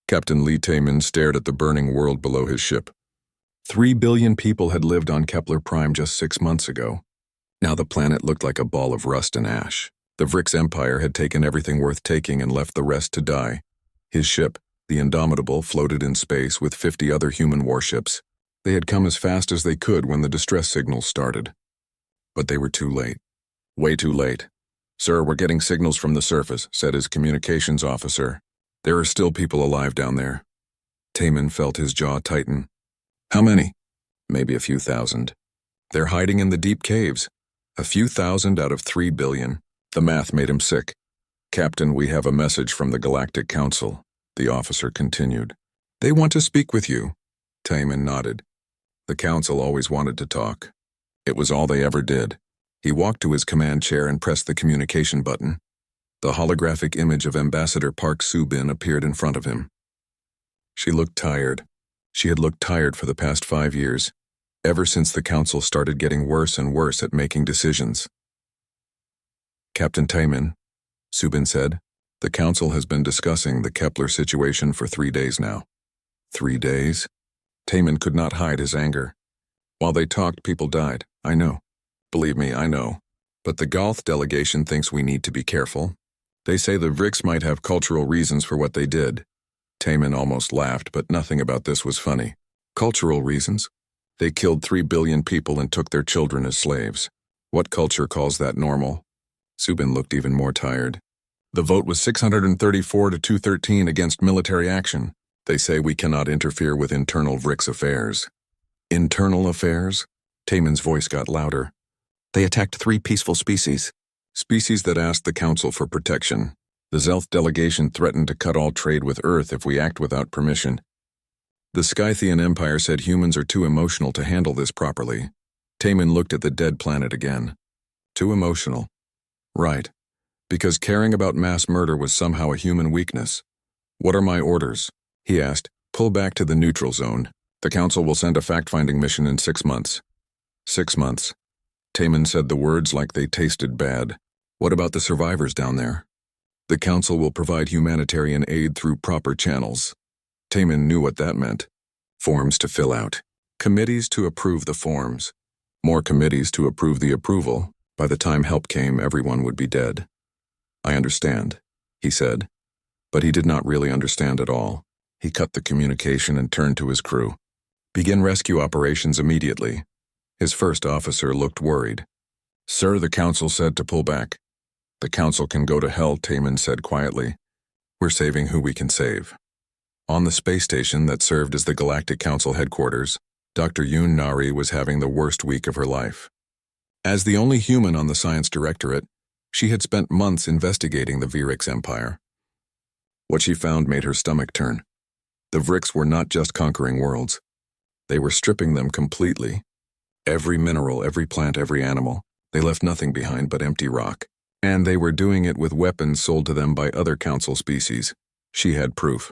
Captain Lee Taman stared at the burning world below his ship. 3 billion people had lived on Kepler Prime just 6 months ago. Now the planet looked like a ball of rust and ash. The Vrix Empire had taken everything worth taking and left the rest to die. His ship, the Indomitable, floated in space with 50 other human warships. They had come as fast as they could when the distress signals started. But they were too late. Way too late. "Sir, we're getting signals from the surface," said his communications officer. "There are still people alive down there." Taman felt his jaw tighten. "How many?" "Maybe a few thousand." "They're hiding in the deep caves. A few thousand out of 3 billion. The math made him sick. "Captain, we have a message from the Galactic Council," the officer continued. "They want to speak with you." Taman nodded. The council always wanted to talk. It was all they ever did. He walked to his command chair and pressed the communication button. The holographic image of Ambassador Park Soo-bin appeared in front of him. She looked tired. She had looked tired for the past 5 years, ever since the council started getting worse and worse at making decisions. "Captain Taman," Soo-bin said, "the council has been discussing the Kepler situation for 3 days now." 3 days? Taman could not hide his anger. "While they talked, people died. I know. Believe me, I know. But the Galth delegation thinks we need to be careful. They say the Vrix might have cultural reasons for what they did." Taman almost laughed, but nothing about this was funny. "Cultural reasons? They killed 3 billion people and took their children as slaves. What culture calls that normal?" Soo-bin looked even more tired. "The vote was 634 to 213 against military action. They say we cannot interfere with internal Vrix affairs." "Internal affairs?" Taman's voice got louder. "They attacked 3 peaceful species. Species that asked the Council for protection. The Zelth delegation threatened to cut all trade with Earth if we act without permission. The Scythian Empire said humans are too emotional to handle this properly." Taman looked at the dead planet again. "Too emotional." "Right. Because caring about mass murder was somehow a human weakness." "What are my orders?" he asked. "Pull back to the neutral zone. The Council will send a fact-finding mission in 6 months. 6 months. Taman said the words like they tasted bad. "What about the survivors down there?" "The Council will provide humanitarian aid through proper channels." Taman knew what that meant. Forms to fill out. Committees to approve the forms. More committees to approve the approval. By the time help came, everyone would be dead. "I understand," he said. But he did not really understand at all. He cut the communication and turned to his crew. "Begin rescue operations immediately." His first officer looked worried. "Sir, the Council said to pull back." "The Council can go to hell," Taman said quietly. "We're saving who we can save." On the space station that served as the Galactic Council headquarters, Dr. Yoon Nari was having the worst week of her life. As the only human on the Science Directorate, she had spent months investigating the Vrix Empire. What she found made her stomach turn. The Vrix were not just conquering worlds. They were stripping them completely. Every mineral, every plant, every animal. They left nothing behind but empty rock. And they were doing it with weapons sold to them by other Council species. She had proof.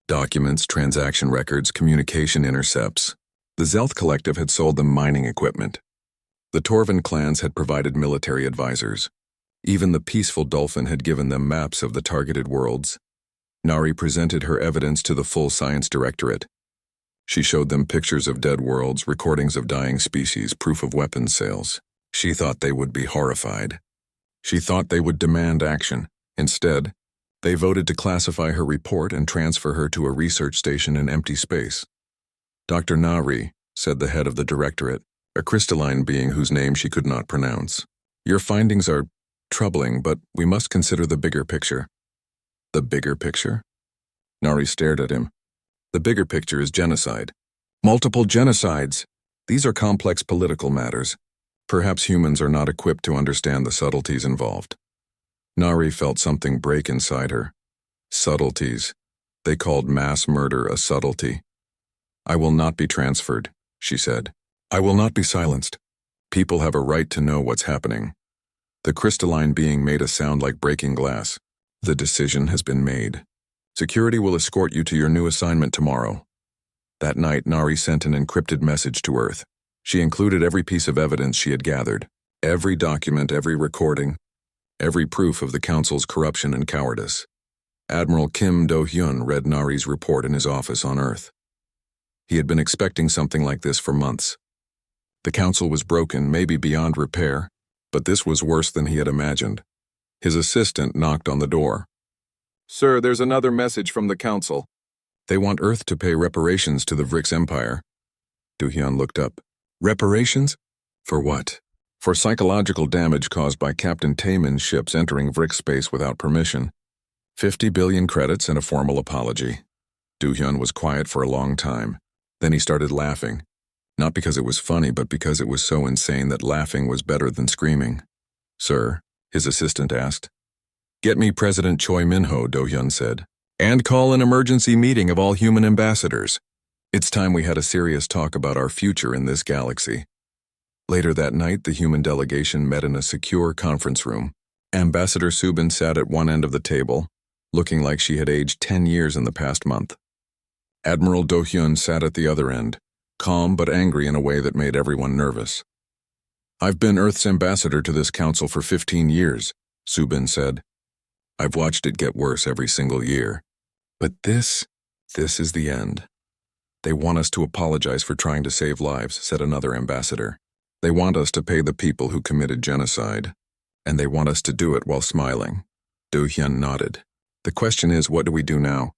Documents, transaction records, communication intercepts. The Zelth Collective had sold them mining equipment. The Torvin clans had provided military advisors. Even the peaceful Dolphin had given them maps of the targeted worlds. Nari presented her evidence to the full Science Directorate. She showed them pictures of dead worlds, recordings of dying species, proof of weapons sales. She thought they would be horrified. She thought they would demand action. Instead, they voted to classify her report and transfer her to a research station in empty space. "Dr. Nari," said the head of the Directorate, a crystalline being whose name she could not pronounce. "Your findings are troubling, but we must consider the bigger picture." "The bigger picture?" Nari stared at him. "The bigger picture is genocide. Multiple genocides. These are complex political matters. Perhaps humans are not equipped to understand the subtleties involved." Nari felt something break inside her. Subtleties. They called mass murder a subtlety. "I will not be transferred," she said. "I will not be silenced. People have a right to know what's happening." The crystalline being made a sound like breaking glass. "The decision has been made. Security will escort you to your new assignment tomorrow." That night, Nari sent an encrypted message to Earth. She included every piece of evidence she had gathered, every document, every recording, every proof of the Council's corruption and cowardice. Admiral Kim Do-hyun read Nari's report in his office on Earth. He had been expecting something like this for months. The council was broken, maybe beyond repair, but this was worse than he had imagined. His assistant knocked on the door. "Sir, there's another message from the council. They want Earth to pay reparations to the Vrix Empire." Do-hyun looked up. "Reparations? For what?" "For psychological damage caused by Captain Taemin's ships entering Vrix space without permission. 50 billion credits and a formal apology." Do-hyun was quiet for a long time. Then he started laughing. Not because it was funny, but because it was so insane that laughing was better than screaming. "Sir?" his assistant asked. "Get me President Choi Min-ho," Do-hyun said. "And call an emergency meeting of all human ambassadors. It's time we had a serious talk about our future in this galaxy." Later that night, the human delegation met in a secure conference room. Ambassador Subin sat at one end of the table, looking like she had aged 10 years in the past month. Admiral Do-hyun sat at the other end, calm but angry in a way that made everyone nervous. "I've been Earth's ambassador to this council for 15 years, Subin said. "I've watched it get worse every single year. But this is the end. They want us to apologize for trying to save lives," said another ambassador. "They want us to pay the people who committed genocide. And they want us to do it while smiling." Do-hyun nodded. "The question is, what do we do now?"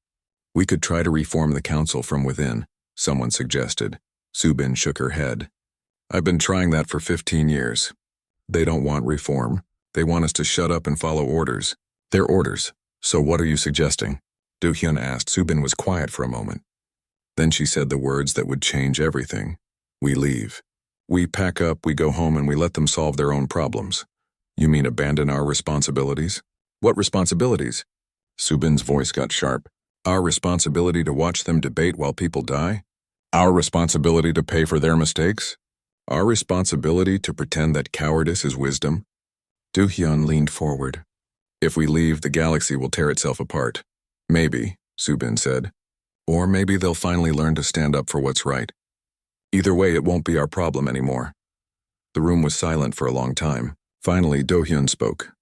"We could try to reform the council from within," someone suggested. Subin shook her head. "I've been trying that for 15 years. They don't want reform. They want us to shut up and follow orders. Their orders. So what are you suggesting?" Do-hyun asked. Subin was quiet for a moment. Then she said the words that would change everything. "We leave. We pack up, we go home, and we let them solve their own problems." "You mean abandon our responsibilities?" "What responsibilities?" Subin's voice got sharp. "Our responsibility to watch them debate while people die? Our responsibility to pay for their mistakes? Our responsibility to pretend that cowardice is wisdom?" Do-hyun leaned forward. "If we leave, the galaxy will tear itself apart." "Maybe," Subin said. "Or maybe they'll finally learn to stand up for what's right. Either way, it won't be our problem anymore." The room was silent for a long time. Finally, Do-hyun spoke.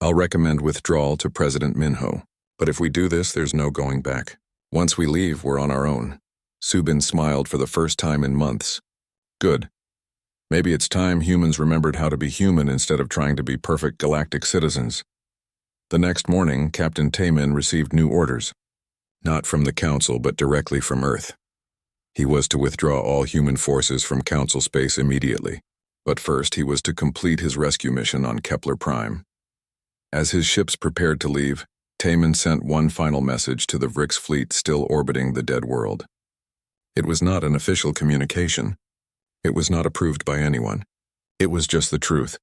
"I'll recommend withdrawal to President Min-ho. But if we do this, there's no going back. Once we leave, we're on our own." Subin smiled for the first time in months. "Good. Maybe it's time humans remembered how to be human instead of trying to be perfect galactic citizens." The next morning, Captain Taemin received new orders. Not from the Council, but directly from Earth. He was to withdraw all human forces from Council space immediately. But first, he was to complete his rescue mission on Kepler Prime. As his ships prepared to leave, Taemin sent one final message to the Vrix fleet still orbiting the dead world. It was not an official communication. It was not approved by anyone. It was just the truth.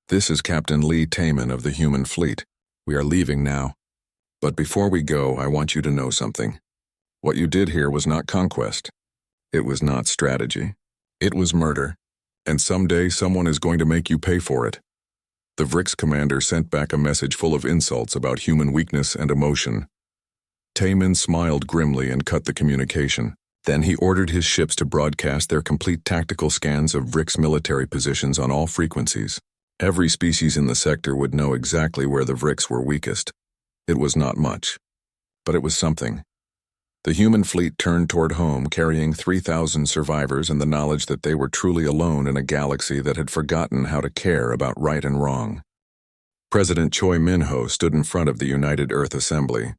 "This is Captain Lee Taemin of the human fleet. We are leaving now. But before we go, I want you to know something. What you did here was not conquest. It was not strategy. It was murder. And someday someone is going to make you pay for it." The Vrix commander sent back a message full of insults about human weakness and emotion. Taemin smiled grimly and cut the communication. Then he ordered his ships to broadcast their complete tactical scans of Vrix military positions on all frequencies. Every species in the sector would know exactly where the Vrix were weakest. It was not much, but it was something. The human fleet turned toward home, carrying 3,000 survivors and the knowledge that they were truly alone in a galaxy that had forgotten how to care about right and wrong. President Choi Min-ho stood in front of the United Earth Assembly.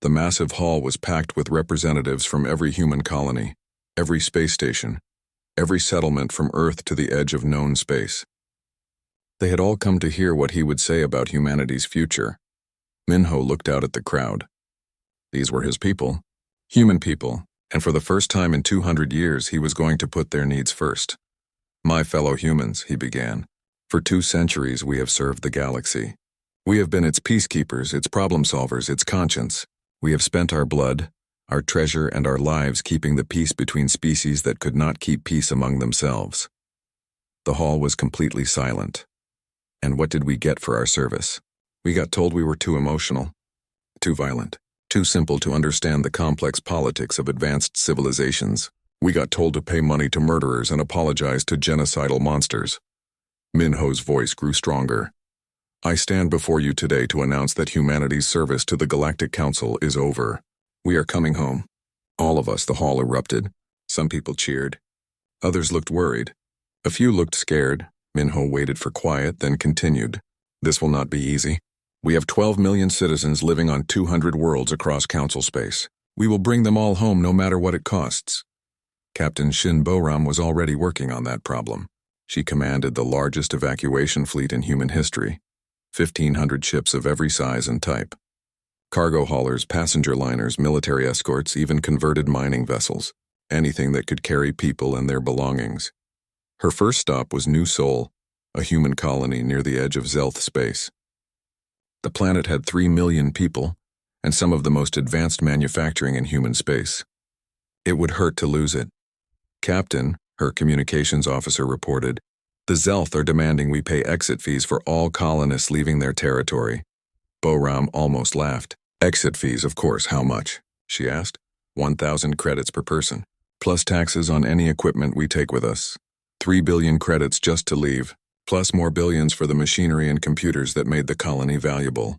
The massive hall was packed with representatives from every human colony, every space station, every settlement from Earth to the edge of known space. They had all come to hear what he would say about humanity's future. Min-ho looked out at the crowd. These were his people, human people, and for the first time in 200 years he was going to put their needs first. "My fellow humans," he began, "for 2 centuries we have served the galaxy. We have been its peacekeepers, its problem solvers, its conscience. We have spent our blood, our treasure, and our lives keeping the peace between species that could not keep peace among themselves." The hall was completely silent. And what did we get for our service? We got told we were too emotional, too violent, too simple to understand the complex politics of advanced civilizations. We got told to pay money to murderers and apologize to genocidal monsters. Min-ho's voice grew stronger. I stand before you today to announce that humanity's service to the Galactic Council is over. We are coming home. All of us, the hall erupted. Some people cheered. Others looked worried. A few looked scared. Minho waited for quiet, then continued. This will not be easy. We have 12 million citizens living on 200 worlds across Council space. We will bring them all home no matter what it costs. Captain Shin Boram was already working on that problem. She commanded the largest evacuation fleet in human history. 1,500 ships of every size and type. Cargo haulers, passenger liners, military escorts, even converted mining vessels. Anything that could carry people and their belongings. Her first stop was New Sol, a human colony near the edge of Zelth space. The planet had 3 million people, and some of the most advanced manufacturing in human space. It would hurt to lose it. Captain, her communications officer reported, the Zelth are demanding we pay exit fees for all colonists leaving their territory. Boram almost laughed. Exit fees, of course, how much? She asked. 1,000 credits per person, plus taxes on any equipment we take with us. 3 billion credits just to leave, plus more billions for the machinery and computers that made the colony valuable.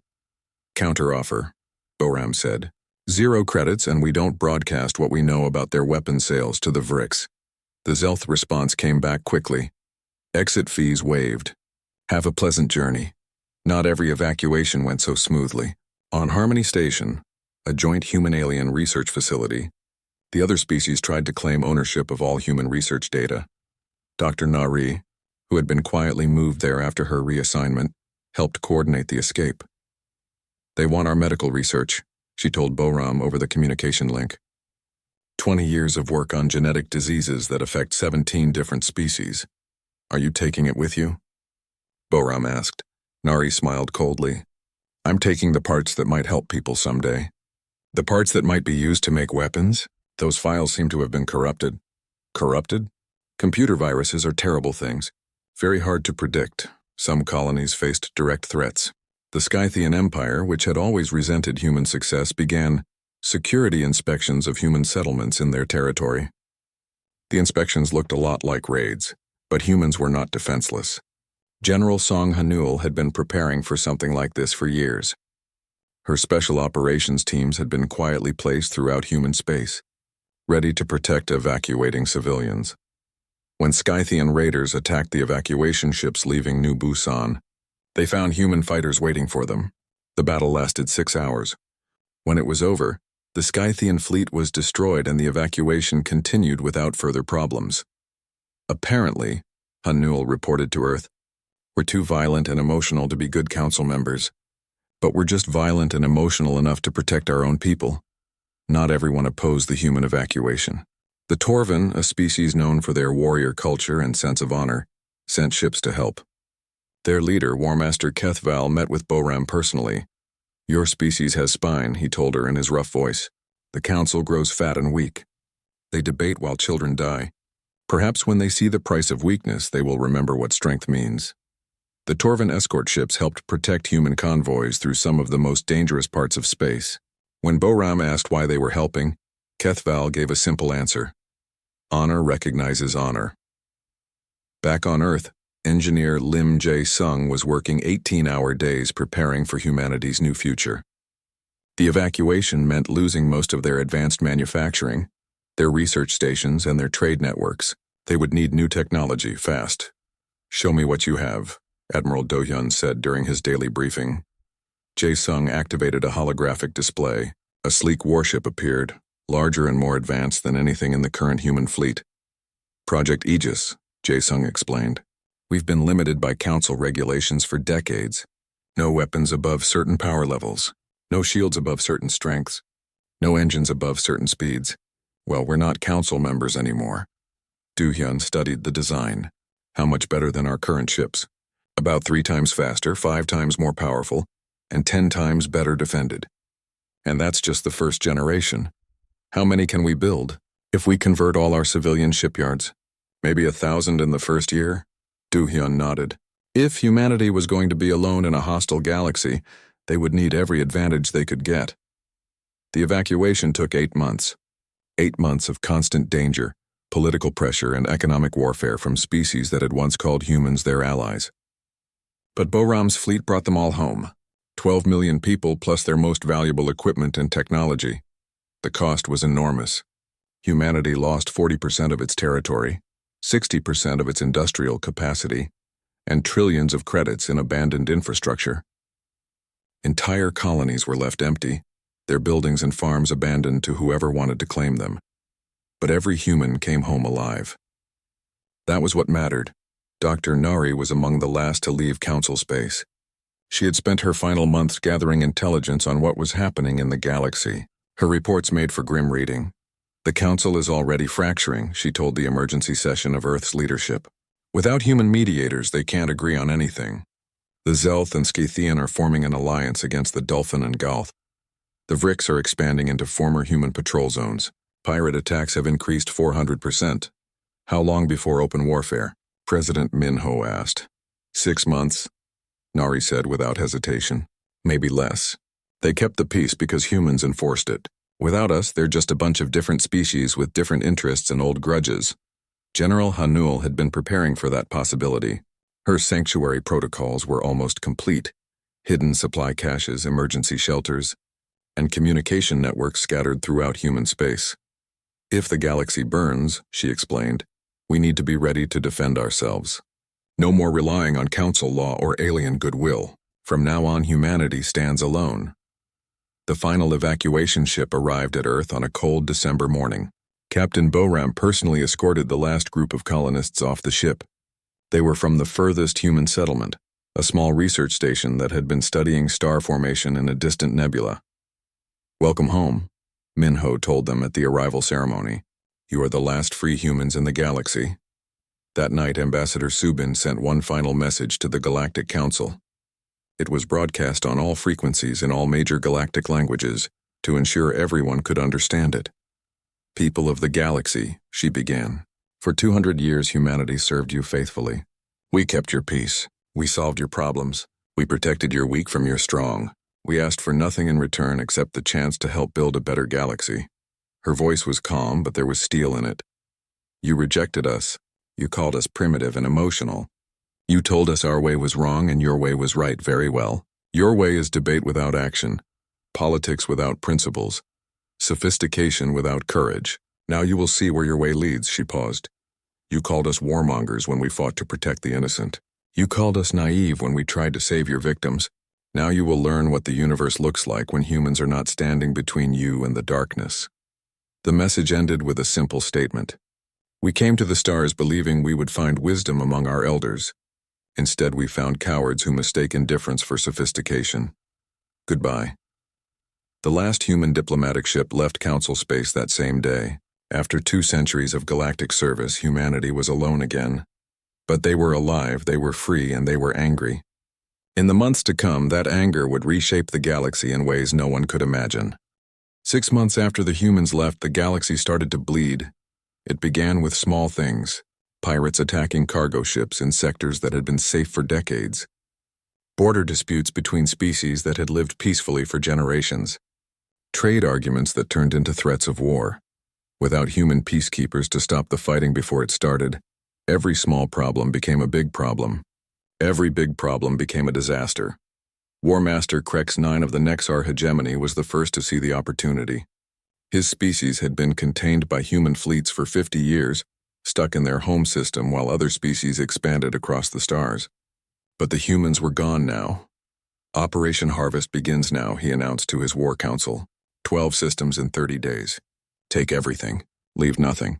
Counteroffer, Boram said. 0 credits and we don't broadcast what we know about their weapon sales to the Vrix. The Zelth response came back quickly. Exit fees waived. Have a pleasant journey. Not every evacuation went so smoothly. On Harmony Station, a joint human-alien research facility, the other species tried to claim ownership of all human research data. Dr. Nari, who had been quietly moved there after her reassignment, helped coordinate the escape. They want our medical research, she told Boram over the communication link. 20 years of work on genetic diseases that affect 17 different species. Are you taking it with you? Boram asked. Nari smiled coldly. I'm taking the parts that might help people someday. The parts that might be used to make weapons? Those files seem to have been corrupted. Corrupted? Computer viruses are terrible things. Very hard to predict. Some colonies faced direct threats. The Scythian Empire, which had always resented human success, began security inspections of human settlements in their territory. The inspections looked a lot like raids, but humans were not defenseless. General Song Hanul had been preparing for something like this for years. Her special operations teams had been quietly placed throughout human space, ready to protect evacuating civilians. When Scythian raiders attacked the evacuation ships leaving New Busan, they found human fighters waiting for them. The battle lasted 6 hours. When it was over, the Scythian fleet was destroyed and the evacuation continued without further problems. Apparently, Hanul reported to Earth, we're too violent and emotional to be good council members. But we're just violent and emotional enough to protect our own people. Not everyone opposed the human evacuation. The Torvan, a species known for their warrior culture and sense of honor, sent ships to help. Their leader, War Master Kethval, met with Boram personally. Your species has spine, he told her in his rough voice. The council grows fat and weak. They debate while children die. Perhaps when they see the price of weakness, they will remember what strength means. The Torvan escort ships helped protect human convoys through some of the most dangerous parts of space. When Boram asked why they were helping, Kethval gave a simple answer. Honor recognizes honor. Back on Earth, engineer Lim Jae-sung was working 18-hour days preparing for humanity's new future. The evacuation meant losing most of their advanced manufacturing, their research stations, and their trade networks. They would need new technology fast. Show me what you have, Admiral Do-hyun said during his daily briefing. Jae-sung activated a holographic display. A sleek warship appeared, larger and more advanced than anything in the current human fleet. Project Aegis, Jae-sung explained. We've been limited by council regulations for decades. No weapons above certain power levels. No shields above certain strengths. No engines above certain speeds. Well, we're not council members anymore. Do-hyun studied the design. How much better than our current ships? About 3 times faster, 5 times more powerful, and 10 times better defended. And that's just the first generation. How many can we build? If we convert all our civilian shipyards, maybe 1,000 in the first year? Do-hyun nodded. If humanity was going to be alone in a hostile galaxy, they would need every advantage they could get. The evacuation took 8 months. 8 months of constant danger, political pressure, and economic warfare from species that had once called humans their allies. But Bahram's fleet brought them all home. 12 million people plus their most valuable equipment and technology. The cost was enormous. Humanity lost 40% of its territory, 60% of its industrial capacity, and trillions of credits in abandoned infrastructure. Entire colonies were left empty, their buildings and farms abandoned to whoever wanted to claim them. But every human came home alive. That was what mattered. Dr. Nari was among the last to leave Council space. She had spent her final months gathering intelligence on what was happening in the galaxy. Her reports made for grim reading. The Council is already fracturing, she told the emergency session of Earth's leadership. Without human mediators, they can't agree on anything. The Zelth and Scythian are forming an alliance against the Dolphin and Galth. The Vrix are expanding into former human patrol zones. Pirate attacks have increased 400%. How long before open warfare? President Minho asked. 6 months, Nari said without hesitation. Maybe less. They kept the peace because humans enforced it. Without us, they're just a bunch of different species with different interests and old grudges. General Hanul had been preparing for that possibility. Her sanctuary protocols were almost complete. Hidden supply caches, emergency shelters, and communication networks scattered throughout human space. If the galaxy burns, she explained, we need to be ready to defend ourselves. No more relying on council law or alien goodwill. From now on, humanity stands alone. The final evacuation ship arrived at Earth on a cold December morning. Captain Bahram personally escorted the last group of colonists off the ship. They were from the furthest human settlement, a small research station that had been studying star formation in a distant nebula. Welcome home, Minho told them at the arrival ceremony. You are the last free humans in the galaxy. That night, Ambassador Subin sent one final message to the Galactic Council. It was broadcast on all frequencies in all major galactic languages to ensure everyone could understand it. People of the galaxy, she began. For 200 years, humanity served you faithfully. We kept your peace. We solved your problems. We protected your weak from your strong. We asked for nothing in return except the chance to help build a better galaxy. Her voice was calm, but there was steel in it. You rejected us. You called us primitive and emotional. You told us our way was wrong and your way was right. Very well. Your way is debate without action, politics without principles, sophistication without courage. Now you will see where your way leads, she paused. You called us warmongers when we fought to protect the innocent. You called us naive when we tried to save your victims. Now you will learn what the universe looks like when humans are not standing between you and the darkness. The message ended with a simple statement. We came to the stars believing we would find wisdom among our elders. Instead, we found cowards who mistake indifference for sophistication. Goodbye. The last human diplomatic ship left Council space that same day. After 2 centuries of galactic service, humanity was alone again. But they were alive, they were free, and they were angry. In the months to come, that anger would reshape the galaxy in ways no one could imagine. 6 months after the humans left, the galaxy started to bleed. It began with small things. Pirates attacking cargo ships in sectors that had been safe for decades. Border disputes between species that had lived peacefully for generations. Trade arguments that turned into threats of war. Without human peacekeepers to stop the fighting before it started, every small problem became a big problem. Every big problem became a disaster. War Master Krex 9 of the Nexar hegemony was the first to see the opportunity. His species had been contained by human fleets for 50 years, stuck in their home system while other species expanded across the stars. But the humans were gone now. Operation Harvest begins now, he announced to his war council. 12 systems in 30 days. Take everything. Leave nothing.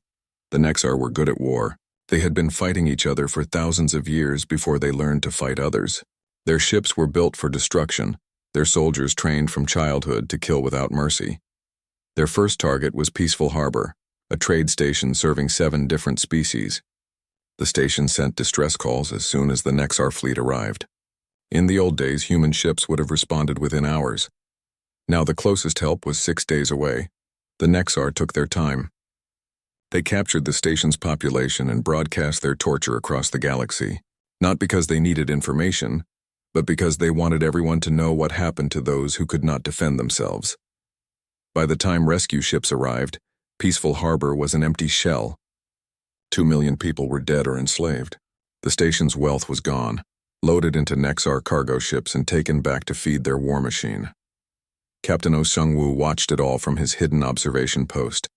The Nexar were good at war. They had been fighting each other for thousands of years before they learned to fight others. Their ships were built for destruction, their soldiers trained from childhood to kill without mercy. Their first target was Peaceful Harbor, a trade station serving 7 different species. The station sent distress calls as soon as the Nexar fleet arrived. In the old days, human ships would have responded within hours. Now the closest help was 6 days away. The Nexar took their time. They captured the station's population and broadcast their torture across the galaxy, not because they needed information, but because they wanted everyone to know what happened to those who could not defend themselves. By the time rescue ships arrived, Peaceful Harbor was an empty shell. 2 million people were dead or enslaved. The station's wealth was gone. loaded into Nexar cargo ships and taken back to feed their war machine. Captain Oh Sung-woo watched it all from his hidden observation post.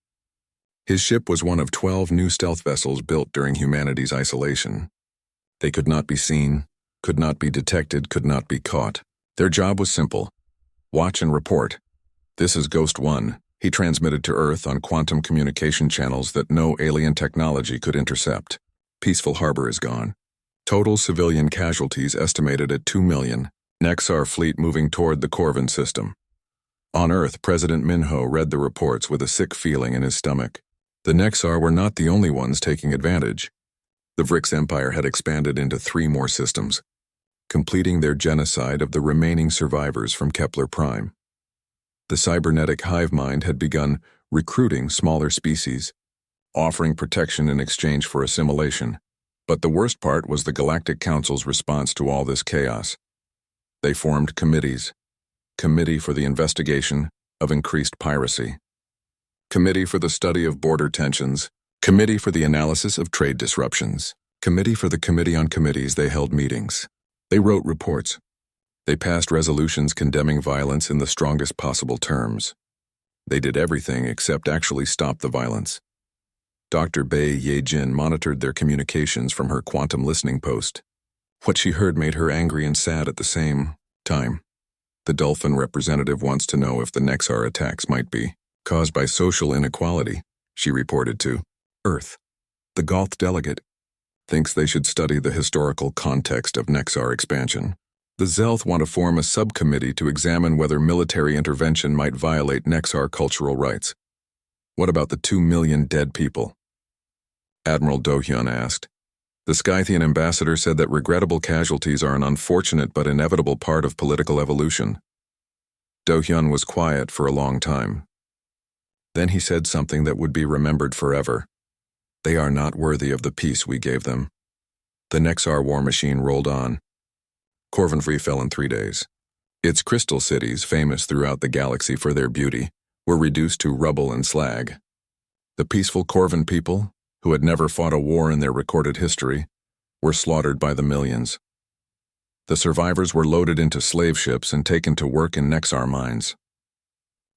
His ship was one of 12 new stealth vessels built during humanity's isolation. They could not be seen, could not be detected, could not be caught. Their job was simple: watch and report. "This is Ghost 1, he transmitted to Earth on quantum communication channels that no alien technology could intercept. Peaceful Harbor is gone. Total civilian casualties estimated at 2 million. Nexar fleet moving toward the Corvin system." On Earth, President Minho read the reports with a sick feeling in his stomach. The Nexar were not the only ones taking advantage. The Vrix Empire had expanded into 3 more systems, completing their genocide of the remaining survivors from Kepler Prime. The cybernetic hive mind had begun recruiting smaller species, offering protection in exchange for assimilation. But the worst part was the Galactic Council's response to all this chaos. They formed committees. Committee for the Investigation of Increased Piracy. Committee for the Study of Border Tensions. Committee for the Analysis of Trade Disruptions. Committee for the Committee on Committees. They held meetings. They wrote reports. They passed resolutions condemning violence in the strongest possible terms. They did everything except actually stop the violence. Dr. Bei Ye-jin monitored their communications from her quantum listening post. What she heard made her angry and sad at the same time. The Dolphin representative wants to know if the Nexar attacks might be caused by social inequality, she reported to Earth. The Goth delegate thinks they should study the historical context of Nexar expansion. The Zelth want to form a subcommittee to examine whether military intervention might violate Nexar cultural rights. What about the 2 million dead people? Admiral Do-hyun asked. The Scythian ambassador said that regrettable casualties are an unfortunate but inevitable part of political evolution. Do-hyun was quiet for a long time. Then he said something that would be remembered forever. They are not worthy of the peace we gave them. The Nexar war machine rolled on. Corvin Free fell in 3 days. Its crystal cities, famous throughout the galaxy for their beauty, were reduced to rubble and slag. The peaceful Corvin people, who had never fought a war in their recorded history, were slaughtered by the millions. The survivors were loaded into slave ships and taken to work in Nexar mines.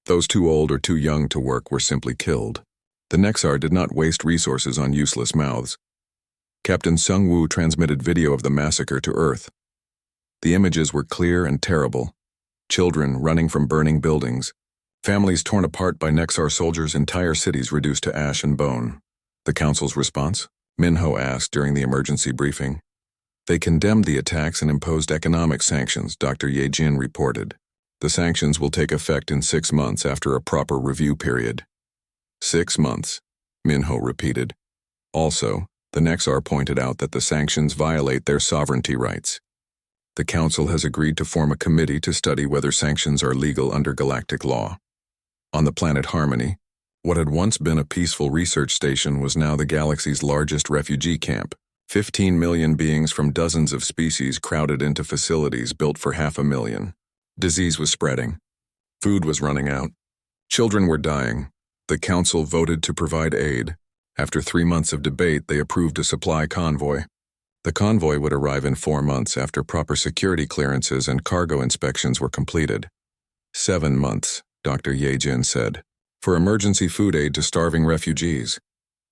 Those too old or too young to work were simply killed. The Nexar did not waste resources on useless mouths. Captain Sung-woo transmitted video of the massacre to Earth. The images were clear and terrible. Children running from burning buildings, families torn apart by Nexar soldiers, entire cities reduced to ash and bone. The Council's response? Minho asked during the emergency briefing. They condemned the attacks and imposed economic sanctions, Dr. Ye-jin reported. The sanctions will take effect in 6 months after a proper review period. 6 months, Minho repeated. Also, the Nexar pointed out that the sanctions violate their sovereignty rights. The Council has agreed to form a committee to study whether sanctions are legal under galactic law. On the planet Harmony, what had once been a peaceful research station was now the galaxy's largest refugee camp. 15 million beings from dozens of species crowded into facilities built for 500,000. Disease was spreading. Food was running out. Children were dying. The Council voted to provide aid. After 3 months of debate, they approved a supply convoy. The convoy would arrive in 4 months after proper security clearances and cargo inspections were completed. 7 months, Dr. Ye-jin said, for emergency food aid to starving refugees.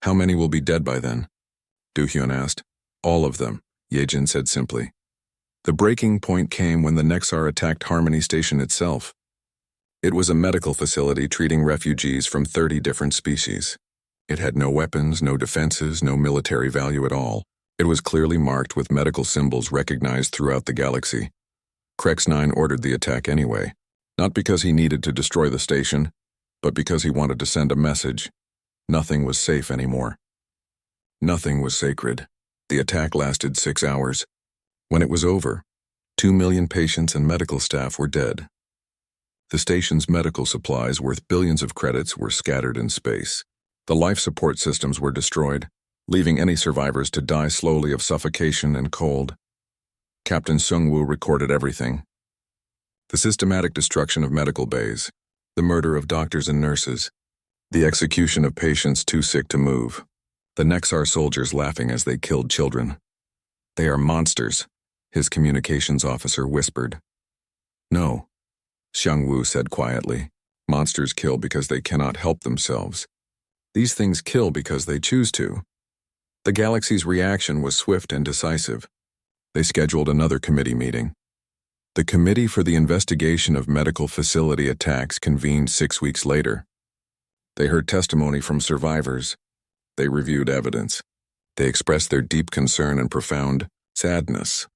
How many will be dead by then? Do-hyun asked. All of them, Ye-jin said simply. The breaking point came when the Nexar attacked Harmony Station itself. It was a medical facility treating refugees from 30 different species. It had no weapons, no defenses, no military value at all. It was clearly marked with medical symbols recognized throughout the galaxy. Krex-9 ordered the attack anyway, not because he needed to destroy the station, but because he wanted to send a message. Nothing was safe anymore. Nothing was sacred. The attack lasted 6 hours. When it was over, 2 million patients and medical staff were dead. The station's medical supplies worth billions of credits were scattered in space. The life support systems were destroyed, leaving any survivors to die slowly of suffocation and cold. Captain Sung-woo recorded everything. The systematic destruction of medical bays, the murder of doctors and nurses, the execution of patients too sick to move, the Nexar soldiers laughing as they killed children. They are monsters. His communications officer whispered. No, Xiang Wu said quietly. Monsters kill because they cannot help themselves. These things kill because they choose to. The galaxy's reaction was swift and decisive. They scheduled another committee meeting. The Committee for the Investigation of Medical Facility Attacks convened 6 weeks later. They heard testimony from survivors. They reviewed evidence. They expressed their deep concern and profound sadness.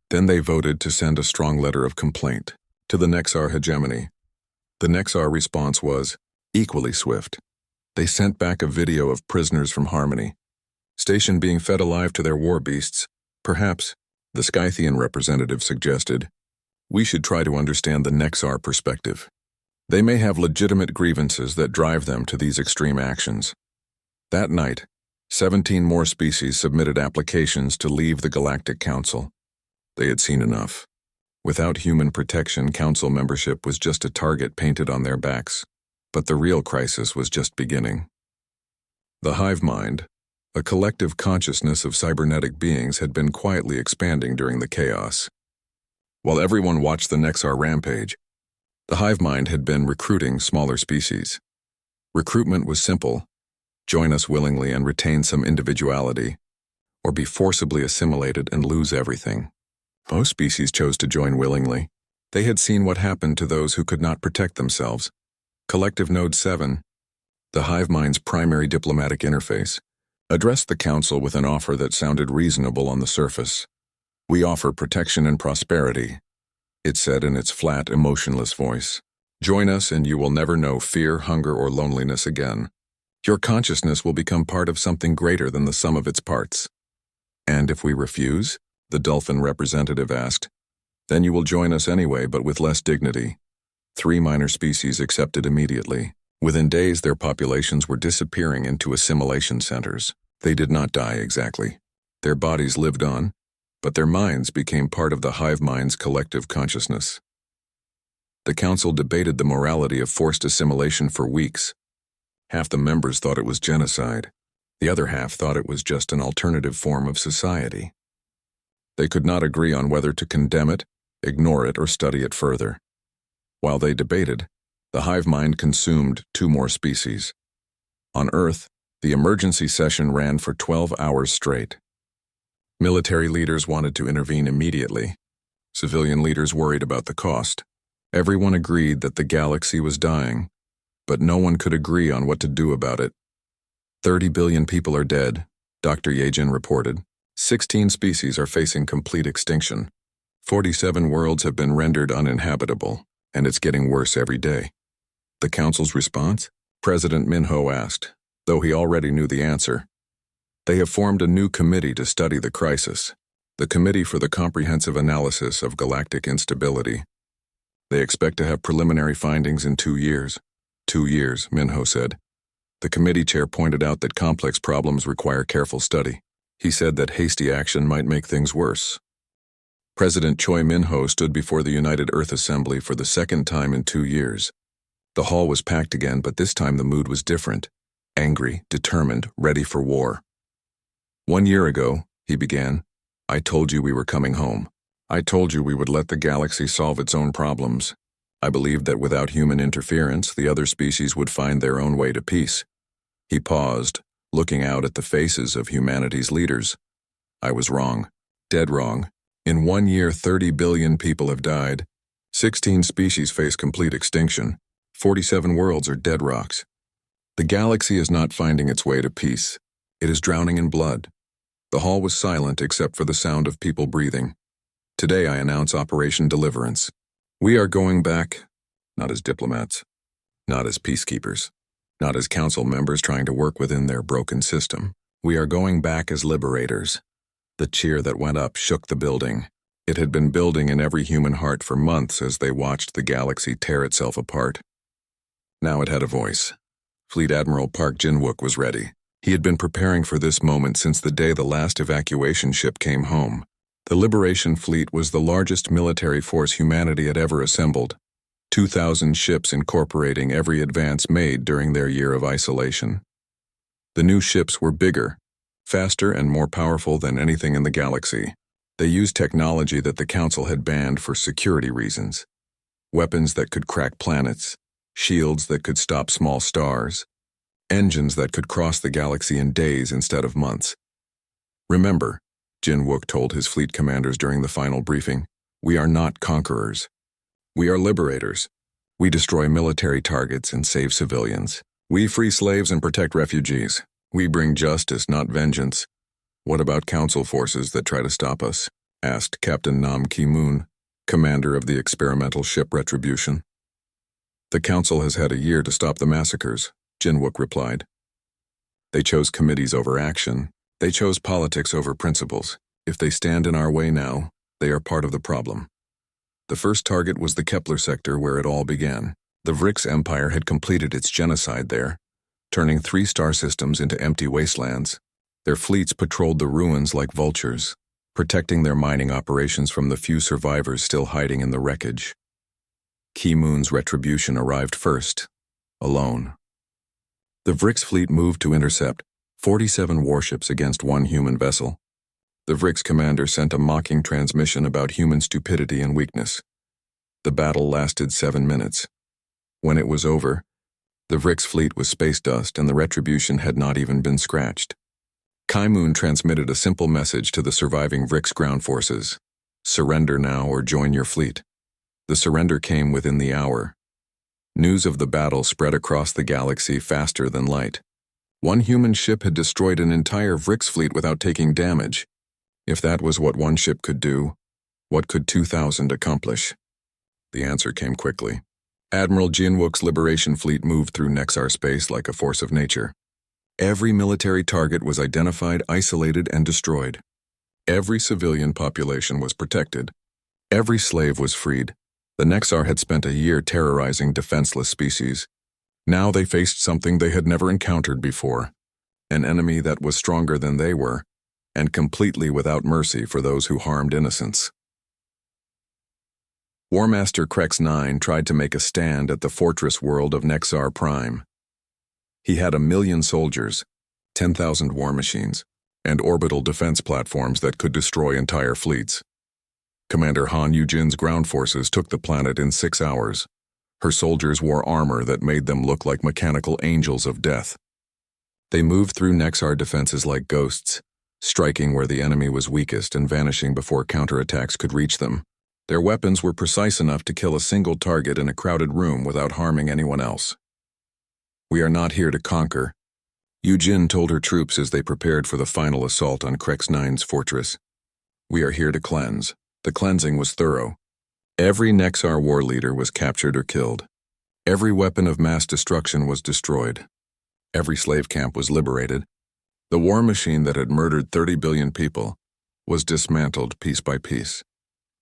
Then they voted to send a strong letter of complaint to the Nexar hegemony. The Nexar response was equally swift. They sent back a video of prisoners from Harmony, Station being fed alive to their war beasts. Perhaps, the Scythian representative suggested, we should try to understand the Nexar perspective. They may have legitimate grievances that drive them to these extreme actions. That night, 17 more species submitted applications to leave the Galactic Council. They had seen enough. Without human protection, Council membership was just a target painted on their backs. But the real crisis was just beginning. The hive mind, a collective consciousness of cybernetic beings, had been quietly expanding during the chaos. While everyone watched the Nexar rampage, the hive mind had been recruiting smaller species. Recruitment was simple: join us willingly and retain some individuality, or be forcibly assimilated and lose everything. Most species chose to join willingly. They had seen what happened to those who could not protect themselves. Collective Node 7, the hive mind's primary diplomatic interface, addressed the council with an offer that sounded reasonable on the surface. We offer protection and prosperity, it said in its flat, emotionless voice. Join us and you will never know fear, hunger, or loneliness again. Your consciousness will become part of something greater than the sum of its parts. And if we refuse? The dolphin representative asked. Then you will join us anyway, but with less dignity. 3 minor species accepted immediately. Within days, their populations were disappearing into assimilation centers. They did not die exactly. Their bodies lived on, but their minds became part of the hive mind's collective consciousness. The council debated the morality of forced assimilation for weeks. Half the members thought it was genocide. The other half thought it was just an alternative form of society. They could not agree on whether to condemn it, ignore it, or study it further. While they debated, the hive mind consumed 2 more species. On Earth, the emergency session ran for 12 hours straight. Military leaders wanted to intervene immediately. Civilian leaders worried about the cost. Everyone agreed that the galaxy was dying, but no one could agree on what to do about it. 30 billion people are dead, Dr. Yejin reported. 16 species are facing complete extinction. 47 worlds have been rendered uninhabitable, and it's getting worse every day. The council's response? President Minho asked, though he already knew the answer. They have formed a new committee to study the crisis, the Committee for the Comprehensive Analysis of Galactic Instability. They expect to have preliminary findings in 2 years. 2 years, Minho said. The committee chair pointed out that complex problems require careful study. He said that hasty action might make things worse. President Choi Min-ho stood before the United Earth Assembly for the second time in 2 years. The hall was packed again, but this time the mood was different. Angry, determined, ready for war. 1 year ago, he began, I told you we were coming home. I told you we would let the galaxy solve its own problems. I believed that without human interference, the other species would find their own way to peace. He paused, looking out at the faces of humanity's leaders. I was wrong. Dead wrong. In 1 year, 30 billion people have died. 16 species face complete extinction. 47 worlds are dead rocks. The galaxy is not finding its way to peace. It is drowning in blood. The hall was silent except for the sound of people breathing. Today I announce Operation Deliverance. We are going back, not as diplomats, not as peacekeepers, not as council members trying to work within their broken system. We are going back as liberators. The cheer that went up shook the building. It had been building in every human heart for months as they watched the galaxy tear itself apart. Now it had a voice. Fleet Admiral Park Jin-wook was ready. He had been preparing for this moment since the day the last evacuation ship came home. The Liberation Fleet was the largest military force humanity had ever assembled. 2,000 ships incorporating every advance made during their year of isolation. The new ships were bigger, faster, and more powerful than anything in the galaxy. They used technology that the Council had banned for security reasons. Weapons that could crack planets, shields that could stop small stars, engines that could cross the galaxy in days instead of months. Remember, Jin Wook told his fleet commanders during the final briefing, we are not conquerors. We are liberators. We destroy military targets and save civilians. We free slaves and protect refugees. We bring justice, not vengeance. What about Council forces that try to stop us? Asked Captain Nam Ki-moon, commander of the experimental ship Retribution. The Council has had a year to stop the massacres, Jin Wook replied. They chose committees over action. They chose politics over principles. If they stand in our way now, they are part of the problem. The first target was the Kepler sector where it all began. The Vrix Empire had completed its genocide there, turning 3 star systems into empty wastelands. Their fleets patrolled the ruins like vultures, protecting their mining operations from the few survivors still hiding in the wreckage. Ki-moon's Retribution arrived first, alone. The Vrix fleet moved to intercept 47 warships against 1 human vessel. The Vrix commander sent a mocking transmission about human stupidity and weakness. The battle lasted 7 minutes. When it was over, the Vrix fleet was space dust and the Retribution had not even been scratched. Ki-moon transmitted a simple message to the surviving Vrix ground forces. Surrender now or join your fleet. The surrender came within the hour. News of the battle spread across the galaxy faster than light. 1 human ship had destroyed an entire Vrix fleet without taking damage. If that was what 1 ship could do, what could 2,000 accomplish? The answer came quickly. Admiral Jin Wook's Liberation Fleet moved through Nexar space like a force of nature. Every military target was identified, isolated, and destroyed. Every civilian population was protected. Every slave was freed. The Nexar had spent a year terrorizing defenseless species. Now they faced something they had never encountered before, an enemy that was stronger than they were, and completely without mercy for those who harmed innocents. War Master Krex 9 tried to make a stand at the fortress world of Nexar Prime. He had 1 million soldiers, 10,000 war machines, and orbital defense platforms that could destroy entire fleets. Commander Han Yujin's ground forces took the planet in 6 hours. Her soldiers wore armor that made them look like mechanical angels of death. They moved through Nexar defenses like ghosts, striking where the enemy was weakest and vanishing before counterattacks could reach them. Their weapons were precise enough to kill a single target in a crowded room without harming anyone else. We are not here to conquer, Yujin told her troops as they prepared for the final assault on Krex 9's fortress. We are here to cleanse. The cleansing was thorough. Every Nexar war leader was captured or killed. Every weapon of mass destruction was destroyed. Every slave camp was liberated. The war machine that had murdered 30 billion people was dismantled piece by piece.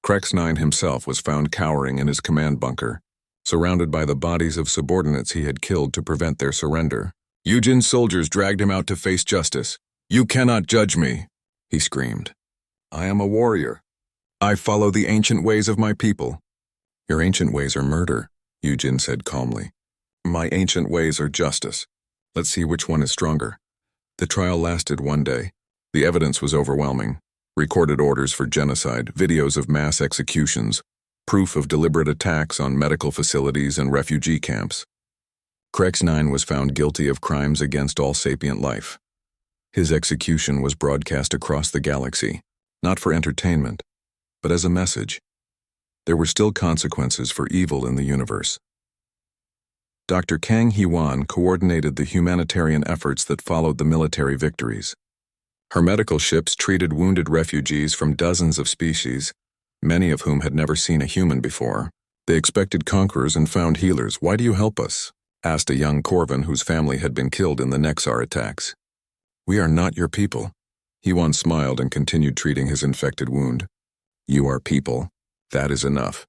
Krex 9 himself was found cowering in his command bunker, surrounded by the bodies of subordinates he had killed to prevent their surrender. Yujin's soldiers dragged him out to face justice. You cannot judge me, he screamed. I am a warrior. I follow the ancient ways of my people. Your ancient ways are murder, Yujin said calmly. My ancient ways are justice. Let's see which one is stronger. The trial lasted 1 day. The evidence was overwhelming. Recorded orders for genocide, videos of mass executions, proof of deliberate attacks on medical facilities and refugee camps. Krex 9 was found guilty of crimes against all sapient life. His execution was broadcast across the galaxy, not for entertainment, but as a message. There were still consequences for evil in the universe. Dr. Kang Hee-wan coordinated the humanitarian efforts that followed the military victories. Her medical ships treated wounded refugees from dozens of species, many of whom had never seen a human before. They expected conquerors and found healers. Why do you help us? Asked a young Corvin whose family had been killed in the Nexar attacks. We are not your people. Hee-wan smiled and continued treating his infected wound. You are people. That is enough.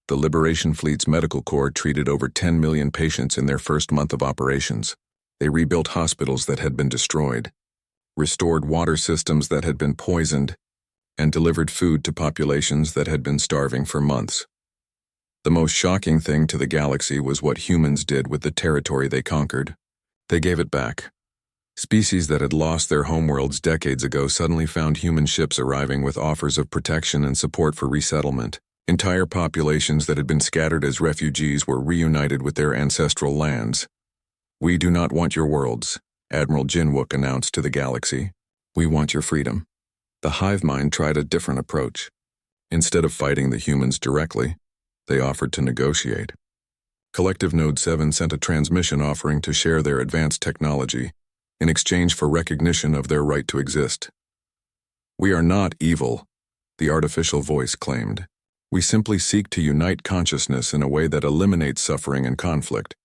The Liberation Fleet's medical corps treated over 10 million patients in their first month of operations. They rebuilt hospitals that had been destroyed, restored water systems that had been poisoned, and delivered food to populations that had been starving for months. The most shocking thing to the galaxy was what humans did with the territory they conquered. They gave it back. Species that had lost their homeworlds decades ago suddenly found human ships arriving with offers of protection and support for resettlement. Entire populations that had been scattered as refugees were reunited with their ancestral lands. "We do not want your worlds," Admiral Jinwook announced to the galaxy. "We want your freedom." The hive mind tried a different approach. Instead of fighting the humans directly, they offered to negotiate. Collective Node 7 sent a transmission offering to share their advanced technology in exchange for recognition of their right to exist. "We are not evil," the artificial voice claimed. "We simply seek to unite consciousness in a way that eliminates suffering and conflict."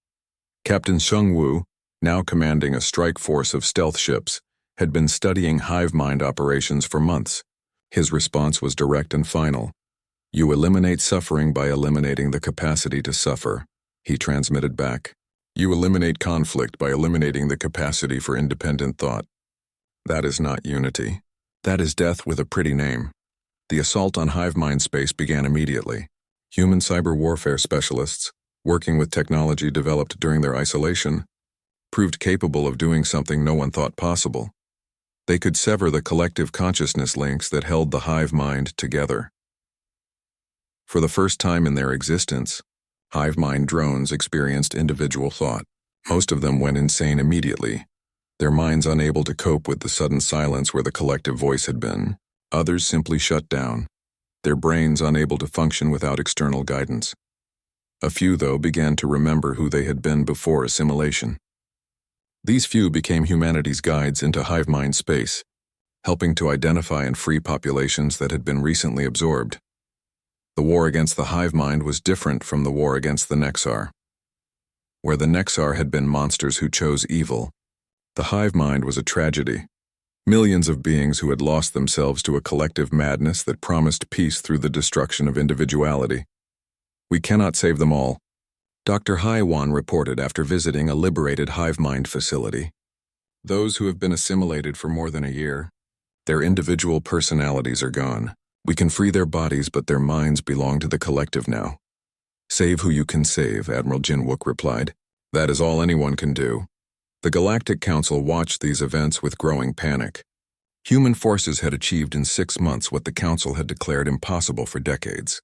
Captain Sheng Wu, now commanding a strike force of stealth ships, had been studying hive mind operations for months. His response was direct and final. "You eliminate suffering by eliminating the capacity to suffer," he transmitted back. "You eliminate conflict by eliminating the capacity for independent thought. That is not unity. That is death with a pretty name." The assault on hive mind space began immediately. Human cyber warfare specialists, working with technology developed during their isolation, proved capable of doing something no one thought possible. They could sever the collective consciousness links that held the hive mind together. For the first time in their existence, hive mind drones experienced individual thought. Most of them went insane immediately, their minds unable to cope with the sudden silence where the collective voice had been. Others simply shut down, their brains unable to function without external guidance. A few, though, began to remember who they had been before assimilation. These few became humanity's guides into hive mind space, helping to identify and free populations that had been recently absorbed. The war against the hive mind was different from the war against the Nexar. Where the Nexar had been monsters who chose evil, the hive mind was a tragedy. Millions of beings who had lost themselves to a collective madness that promised peace through the destruction of individuality. "We cannot save them all," Dr. Haiwan reported after visiting a liberated hive mind facility. "Those who have been assimilated for more than a year, their individual personalities are gone. We can free their bodies, but their minds belong to the collective now." "Save who you can save," Admiral Jinwook replied. "That is all anyone can do." The Galactic Council watched these events with growing panic. Human forces had achieved in 6 months what the Council had declared impossible for decades.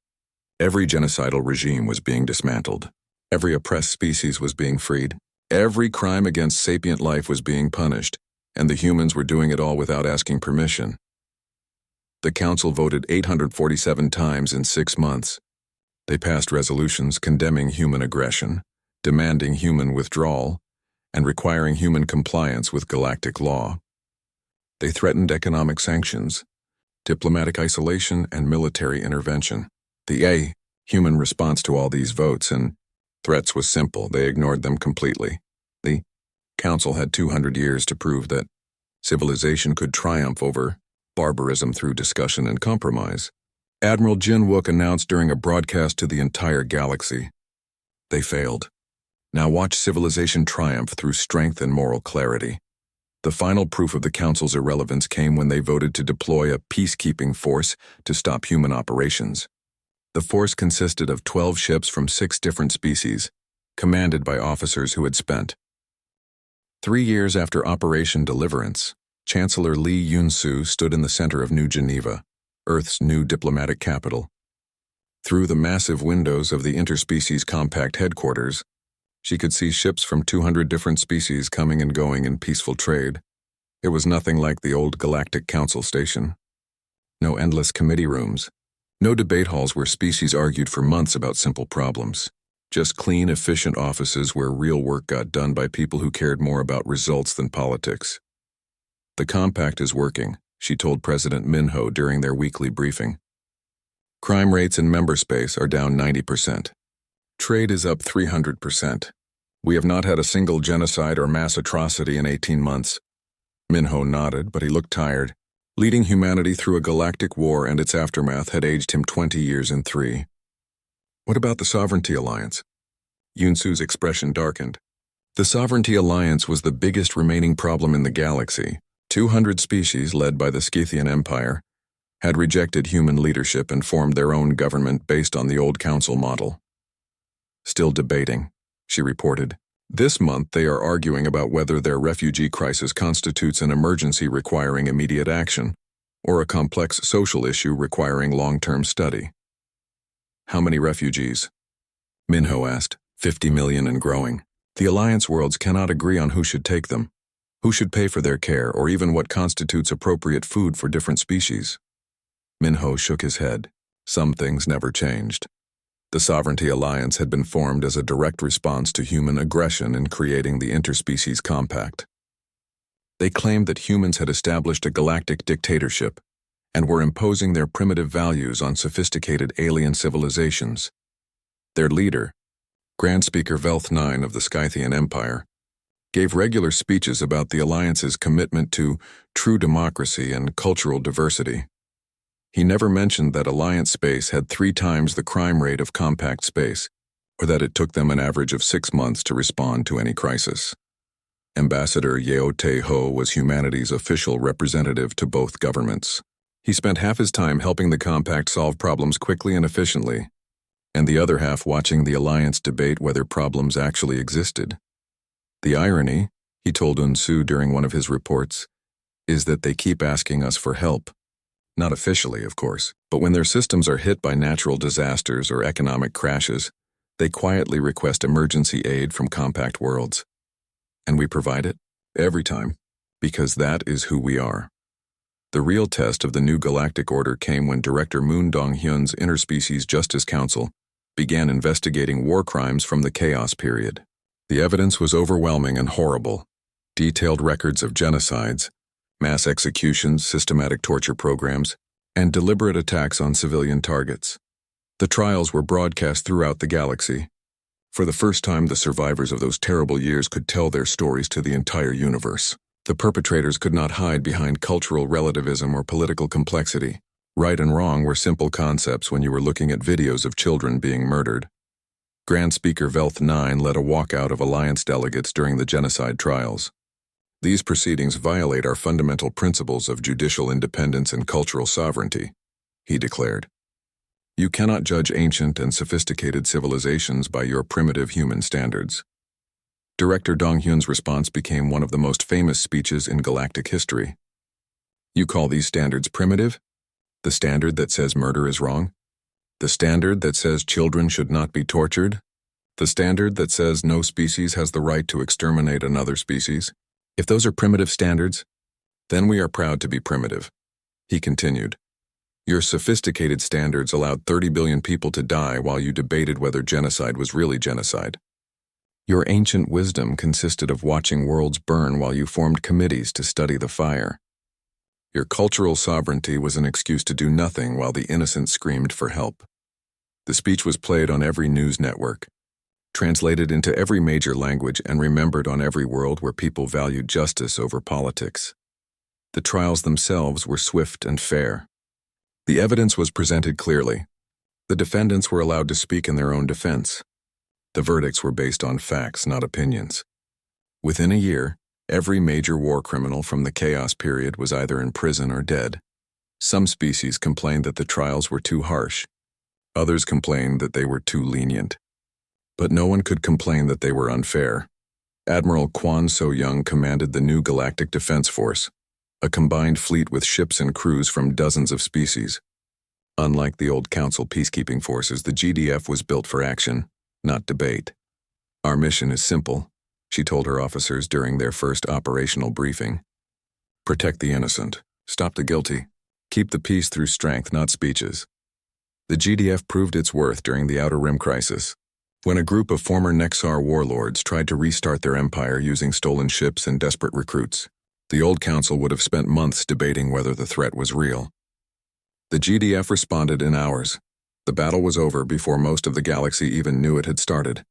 Every genocidal regime was being dismantled. Every oppressed species was being freed. Every crime against sapient life was being punished, and the humans were doing it all without asking permission. The Council voted 847 times in 6 months. They passed resolutions condemning human aggression, demanding human withdrawal, and requiring human compliance with galactic law. They threatened economic sanctions, diplomatic isolation, and military intervention. The human response to all these votes and threats was simple. They ignored them completely. The Council had 200 years to prove that civilization could triumph over barbarism through discussion and compromise. Admiral Jinwook announced during a broadcast to the entire galaxy. They failed. Now watch civilization triumph through strength and moral clarity. The final proof of the Council's irrelevance came when they voted to deploy a peacekeeping force to stop human operations. The force consisted of 12 ships from 6 different species, commanded by officers who had spent 3 years after Operation Deliverance. Chancellor Li Yunsu stood in the center of New Geneva, Earth's new diplomatic capital. Through the massive windows of the Interspecies Compact headquarters, she could see ships from 200 different species coming and going in peaceful trade. It was nothing like the old Galactic Council station. No endless committee rooms. No debate halls where species argued for months about simple problems. Just clean, efficient offices where real work got done by people who cared more about results than politics. "The compact is working," she told President Minho during their weekly briefing. "Crime rates in member space are down 90%. Trade is up 300%. We have not had a single genocide or mass atrocity in 18 months. Minho nodded, but he looked tired. Leading humanity through a galactic war and its aftermath had aged him 20 years in 3. "What about the Sovereignty Alliance?" Yunsu's expression darkened. The Sovereignty Alliance was the biggest remaining problem in the galaxy. 200 species, led by the Scythian Empire, had rejected human leadership and formed their own government based on the old council model. "Still debating," she reported. This month, they are arguing about whether their refugee crisis constitutes an emergency requiring immediate action, or a complex social issue requiring long-term study. How many refugees? Minho asked. 50 million and growing. The Alliance worlds cannot agree on who should take them, who should pay for their care, or even what constitutes appropriate food for different species. Minho shook his head. Some things never changed. The Sovereignty Alliance had been formed as a direct response to human aggression in creating the Interspecies Compact. They claimed that humans had established a galactic dictatorship and were imposing their primitive values on sophisticated alien civilizations. Their leader, Grand Speaker Velth IX of the Scythian Empire, gave regular speeches about the Alliance's commitment to true democracy and cultural diversity. He never mentioned that Alliance space had 3 times the crime rate of compact space, or that it took them an average of 6 months to respond to any crisis. Ambassador Yeo Tae-ho was humanity's official representative to both governments. He spent half his time helping the Compact solve problems quickly and efficiently, and the other half watching the Alliance debate whether problems actually existed. The irony, he told Unsu during one of his reports, is that they keep asking us for help. Not officially, of course, but when their systems are hit by natural disasters or economic crashes, they quietly request emergency aid from Compact worlds. And we provide it, every time, because that is who we are. The real test of the new galactic order came when Director Moon Dong-hyun's Interspecies Justice Council began investigating war crimes from the Chaos period. The evidence was overwhelming and horrible. Detailed records of genocides, mass executions, systematic torture programs, and deliberate attacks on civilian targets. The trials were broadcast throughout the galaxy. For the first time, the survivors of those terrible years could tell their stories to the entire universe. The perpetrators could not hide behind cultural relativism or political complexity. Right and wrong were simple concepts when you were looking at videos of children being murdered. Grand Speaker Velth IX led a walkout of Alliance delegates during the genocide trials. These proceedings violate our fundamental principles of judicial independence and cultural sovereignty, he declared. You cannot judge ancient and sophisticated civilizations by your primitive human standards. Director Dong-hyun's response became one of the most famous speeches in galactic history. You call these standards primitive? The standard that says murder is wrong? The standard that says children should not be tortured? The standard that says no species has the right to exterminate another species? If those are primitive standards, then we are proud to be primitive, he continued. Your sophisticated standards allowed 30 billion people to die while you debated whether genocide was really genocide. Your ancient wisdom consisted of watching worlds burn while you formed committees to study the fire. Your cultural sovereignty was an excuse to do nothing while the innocent screamed for help. The speech was played on every news network, translated into every major language, and remembered on every world where people valued justice over politics. The trials themselves were swift and fair. The evidence was presented clearly. The defendants were allowed to speak in their own defense. The verdicts were based on facts, not opinions. Within a year, every major war criminal from the Chaos period was either in prison or dead. Some species complained that the trials were too harsh. Others complained that they were too lenient. But no one could complain that they were unfair. Admiral Kwon So-young commanded the new Galactic Defense Force, a combined fleet with ships and crews from dozens of species. Unlike the old Council peacekeeping forces, the GDF was built for action, not debate. Our mission is simple, she told her officers during their first operational briefing. Protect the innocent, stop the guilty, keep the peace through strength, not speeches. The GDF proved its worth during the Outer Rim crisis, when a group of former Nexar warlords tried to restart their empire using stolen ships and desperate recruits. The old council would have spent months debating whether the threat was real. The GDF responded in hours. The battle was over before most of the galaxy even knew it had started.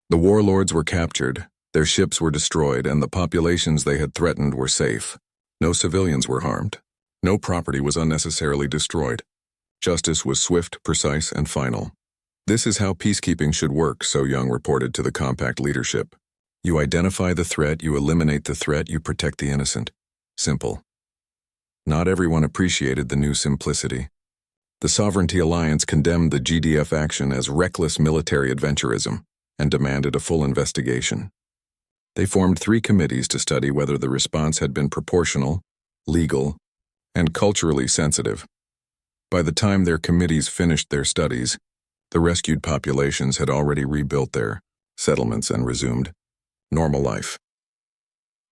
The warlords were captured, their ships were destroyed, and the populations they had threatened were safe. No civilians were harmed. No property was unnecessarily destroyed. Justice was swift, precise, and final. This is how peacekeeping should work, So-young reported to the Compact leadership. You identify the threat, you eliminate the threat, you protect the innocent. Simple. Not everyone appreciated the new simplicity. The Sovereignty Alliance condemned the GDF action as reckless military adventurism and demanded a full investigation. They formed 3 committees to study whether the response had been proportional, legal, and culturally sensitive. By the time their committees finished their studies, the rescued populations had already rebuilt their settlements and resumed normal life.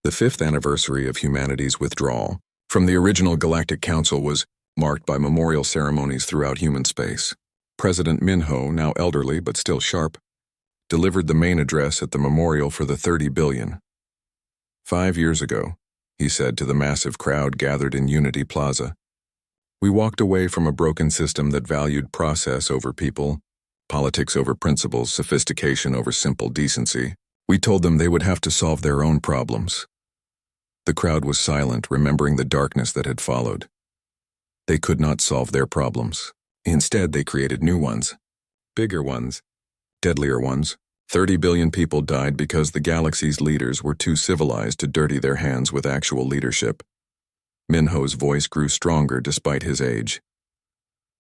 The 5th anniversary of humanity's withdrawal from the original Galactic Council was marked by memorial ceremonies throughout human space. President Minho, now elderly but still sharp, delivered the main address at the memorial for the 30 billion. 5 years ago, he said to the massive crowd gathered in Unity Plaza, we walked away from a broken system that valued process over people, politics over principles, sophistication over simple decency. We told them they would have to solve their own problems. The crowd was silent, remembering the darkness that had followed. They could not solve their problems. Instead, they created new ones, bigger ones, deadlier ones. 30 billion people died because the galaxy's leaders were too civilized to dirty their hands with actual leadership. Minho's voice grew stronger despite his age.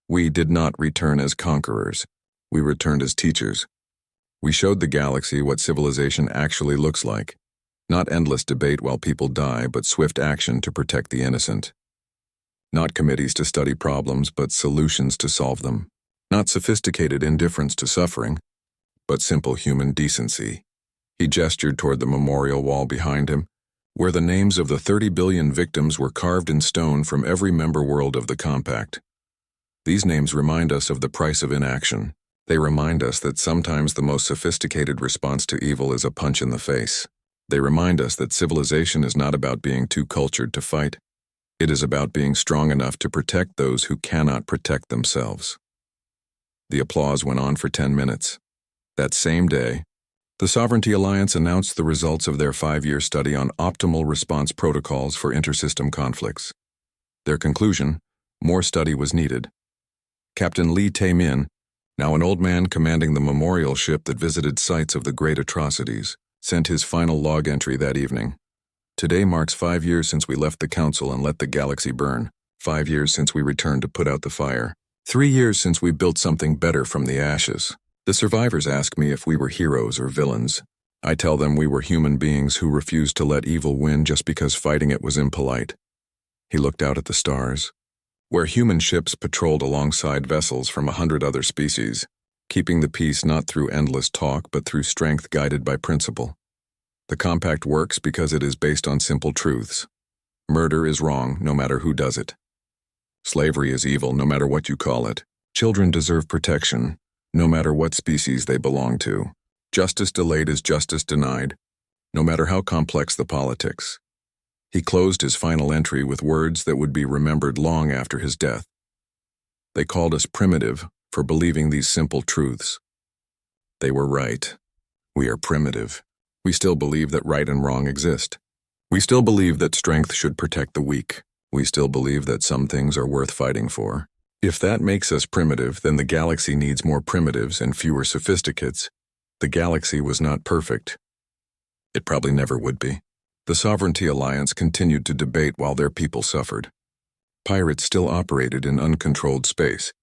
We did not return as conquerors. We returned as teachers. We showed the galaxy what civilization actually looks like. Not endless debate while people die, but swift action to protect the innocent. Not committees to study problems, but solutions to solve them. Not sophisticated indifference to suffering, but simple human decency. He gestured toward the memorial wall behind him, where the names of the 30 billion victims were carved in stone from every member world of the Compact. These names remind us of the price of inaction. They remind us that sometimes the most sophisticated response to evil is a punch in the face. They remind us that civilization is not about being too cultured to fight. It is about being strong enough to protect those who cannot protect themselves. The applause went on for 10 minutes. That same day, the Sovereignty Alliance announced the results of their 5-year study on optimal response protocols for intersystem conflicts. Their conclusion: more study was needed. Captain Lee Tae-min, now an old man commanding the memorial ship that visited sites of the great atrocities, sent his final log entry that evening. Today marks 5 years since we left the Council and let the galaxy burn. 5 years since we returned to put out the fire. 3 years since we built something better from the ashes. The survivors ask me if we were heroes or villains. I tell them we were human beings who refused to let evil win just because fighting it was impolite. He looked out at the stars, where human ships patrolled alongside vessels from 100 other species, keeping the peace not through endless talk but through strength guided by principle. The Compact works because it is based on simple truths. Murder is wrong, no matter who does it. Slavery is evil, no matter what you call it. Children deserve protection, no matter what species they belong to. Justice delayed is justice denied, no matter how complex the politics. He closed his final entry with words that would be remembered long after his death. They called us primitive for believing these simple truths. They were right. We are primitive. We still believe that right and wrong exist. We still believe that strength should protect the weak. We still believe that some things are worth fighting for. If that makes us primitive, then the galaxy needs more primitives and fewer sophisticates. The galaxy was not perfect. It probably never would be. The Sovereignty Alliance continued to debate while their people suffered. Pirates still operated in uncontrolled space,